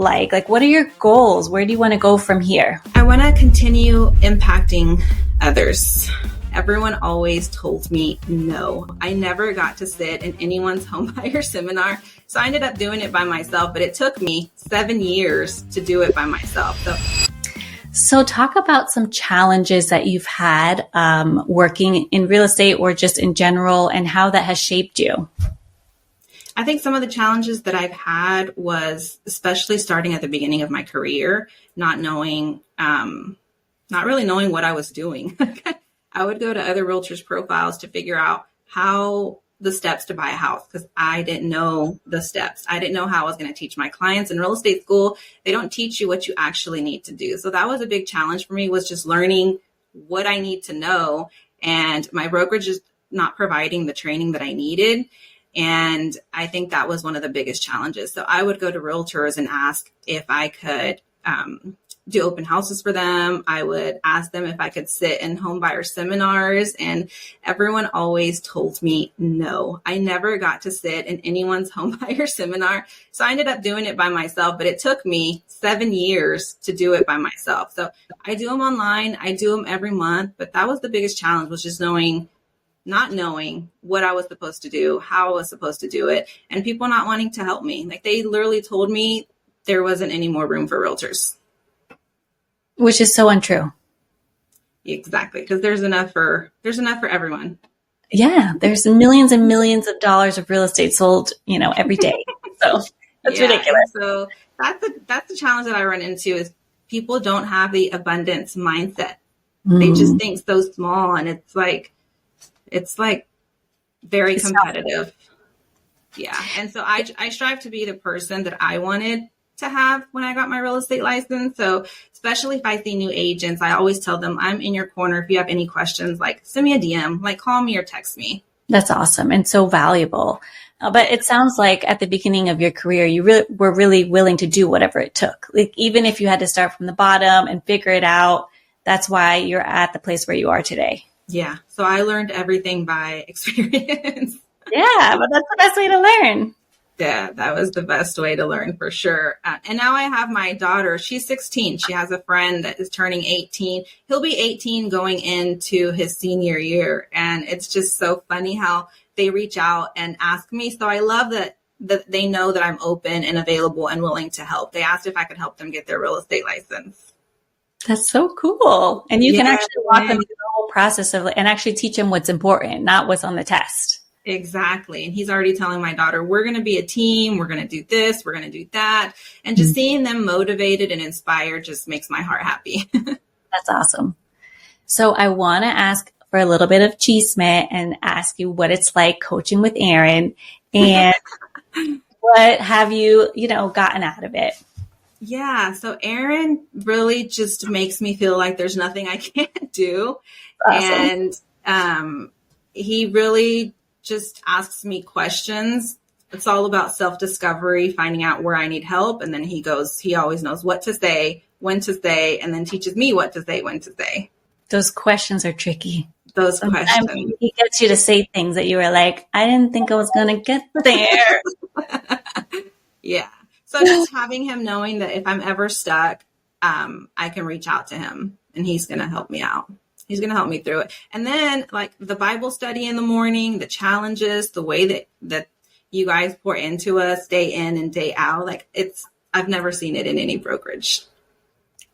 Like what are your goals? Where do you want to go from here? I want to continue impacting others. Everyone always told me no. I never got to sit in anyone's home buyer seminar. So I ended up doing it by myself, but it took me 7 years to do it by myself. So talk about some challenges that you've had working in real estate or just in general and how that has shaped you. I think some of the challenges that I've had was especially starting at the beginning of my career, not really knowing what I was doing. I would go to other realtors' profiles to figure out how the steps to buy a house because I didn't know the steps. I didn't know how I was going to teach my clients. In real estate school, they don't teach you what you actually need to do. So that was a big challenge for me, was just learning what I need to know. And my brokerage is not providing the training that I needed. And I think that was one of the biggest challenges. So I would go to realtors and ask if I could do open houses for them. I would ask them if I could sit in home buyer seminars, and everyone always told me no. I never got to sit in anyone's home buyer seminar. So I ended up doing it by myself, but it took me 7 years to do it by myself. So I do them online. I do them every month, but that was the biggest challenge, was just not knowing what I was supposed to do, how I was supposed to do it, and people not wanting to help me. Like, they literally told me there wasn't any more room for realtors. Which is so untrue. Exactly. Because there's enough for everyone. Yeah. There's millions and millions of dollars of real estate sold, every day. So that's ridiculous. So that's the challenge that I run into, is people don't have the abundance mindset. They just think so small, and it's like very competitive. Yeah. And so I strive to be the person that I wanted to have when I got my real estate license. So especially if I see new agents, I always tell them, I'm in your corner. If you have any questions, like, send me a DM, like, call me or text me. That's awesome and so valuable. But it sounds like at the beginning of your career, you were really willing to do whatever it took. Like, even if you had to start from the bottom and figure it out, that's why you're at the place where you are today. Yeah. So I learned everything by experience. Yeah, but that's the best way to learn. Yeah, that was the best way to learn, for sure. And now I have my daughter. She's 16. She has a friend that is turning 18. He'll be 18 going into his senior year. And it's just so funny how they reach out and ask me. So I love that they know that I'm open and available and willing to help. They asked if I could help them get their real estate license. That's so cool. And you can actually walk them through the whole process and actually teach them what's important, not what's on the test. Exactly. And he's already telling my daughter, we're going to be a team. We're going to do this. We're going to do that. And just seeing them motivated and inspired just makes my heart happy. That's awesome. So I want to ask for a little bit of chisme and ask you what it's like coaching with Erin, and what have you, gotten out of it? Yeah. So Erin really just makes me feel like there's nothing I can't do. Awesome. And he really just asks me questions. It's all about self-discovery, finding out where I need help. And then he always knows what to say, when to say, and then teaches me what to say, when to say. Those questions are tricky. Sometimes questions. He gets you to say things that you were like, I didn't think I was going to get there. Yeah. So just having him knowing that if I'm ever stuck, I can reach out to him and he's going to help me out. He's going to help me through it. And then, like, the Bible study in the morning, the challenges, the way that you guys pour into us day in and day out, like, I've never seen it in any brokerage.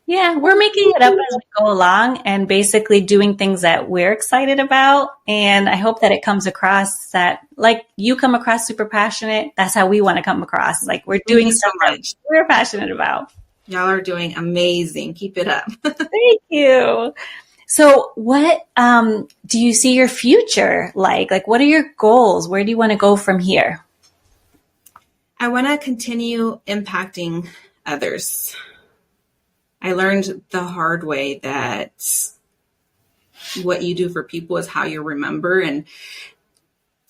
Yeah, we're making it up as we go along and basically doing things that we're excited about. And I hope that it comes across that, like, you come across super passionate. That's how we want to come across. Like, we're doing so much we're passionate about. Y'all are doing amazing. Keep it up. Thank you. So what do you see your future like? Like, what are your goals? Where do you want to go from here? I want to continue impacting others. I learned the hard way that what you do for people is how you remember. And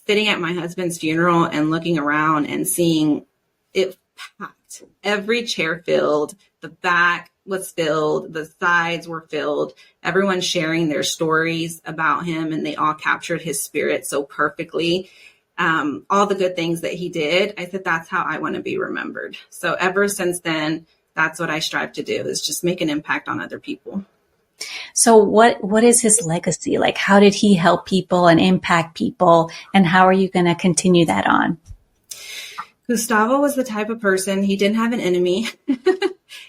sitting at my husband's funeral and looking around and seeing it packed, every chair filled, the back was filled, the sides were filled, everyone sharing their stories about him, and they all captured his spirit so perfectly. all the good things that he did. I said, that's how I want to be remembered. So ever since then, that's what I strive to do, is just make an impact on other people. So what is his legacy? Like, how did he help people and impact people? And how are you going to continue that on? Gustavo was the type of person, he didn't have an enemy.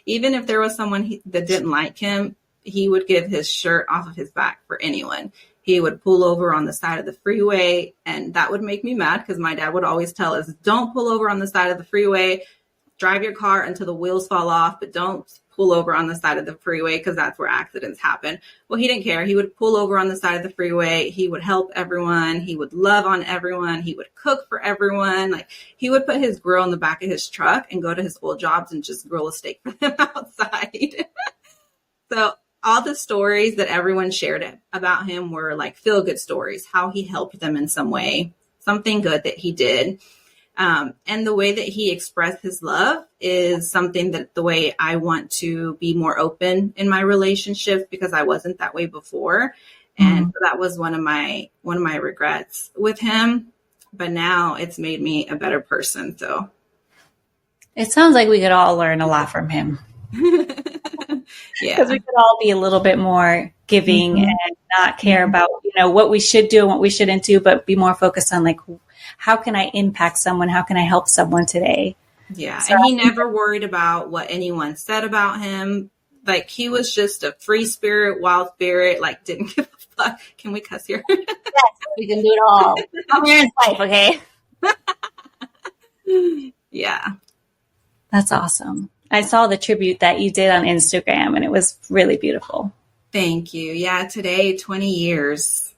Even if there was someone that didn't like him, he would give his shirt off of his back for anyone. He would pull over on the side of the freeway, and that would make me mad because my dad would always tell us, don't pull over on the side of the freeway, drive your car until the wheels fall off, but don't pull over on the side of the freeway because that's where accidents happen. Well, he didn't care. He would pull over on the side of the freeway. He would help everyone. He would love on everyone. He would cook for everyone. Like, he would put his grill in the back of his truck and go to his old jobs and just grill a steak for them outside. So all the stories that everyone shared about him were like feel-good stories, how he helped them in some way, something good that he did. And the way that he expressed his love is something that the way I want to be more open in my relationships, because I wasn't that way before. And so that was one of my regrets with him. But now it's made me a better person. So it sounds like we could all learn a lot from him. Yeah, because we could all be a little bit more giving and not care about, what we should do and what we shouldn't do, but be more focused on like, how can I impact someone? How can I help someone today? Yeah. So, and he never worried about what anyone said about him. Like, he was just a free spirit, wild spirit, like, didn't give a fuck. Can we cuss here? yes, we can do it all. I'm here in life, okay? Yeah. That's awesome. I saw the tribute that you did on Instagram, and it was really beautiful. Thank you. Yeah, today, 20 years.